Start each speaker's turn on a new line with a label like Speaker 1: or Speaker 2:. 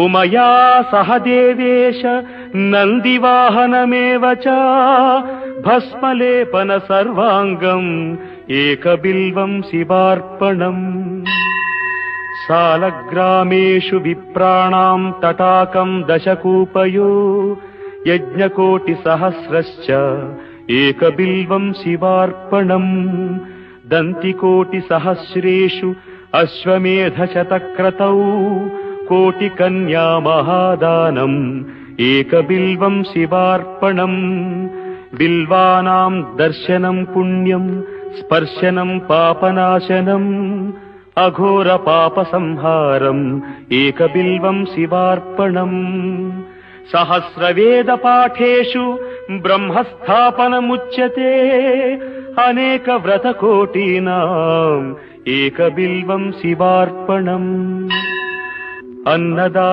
Speaker 1: उमया सह देवेश नन्दिवाहनमेव च भस्मलेपन सर्वाङ्गम् एकबिल्वम् शिवार्पणम् सालग्रामेषु विप्राणाम् तटाकम् दशकूपयो यज्ञकोटिसहस्रश्च एकबिल्वम् शिवार्पणम् दन्तिकोटिसहस्रेषु अश्वमेधशतक्रतौ कोटिकन्या महादानम् एकबिल्वम् शिवार्पणम् बिल्वानाम् दर्शनम् पुण्यम् स्पर्शनम् पापनाशनम् अघोरपापसंहारम् एकबिल्वम् शिवार्पणम् सहस्रवेदपाठेषु ब्रह्मस्थापनमुच्यते अनेकव्रतकोटीनाम् एकबिल्वम् शिवार्पणम् अन्नदा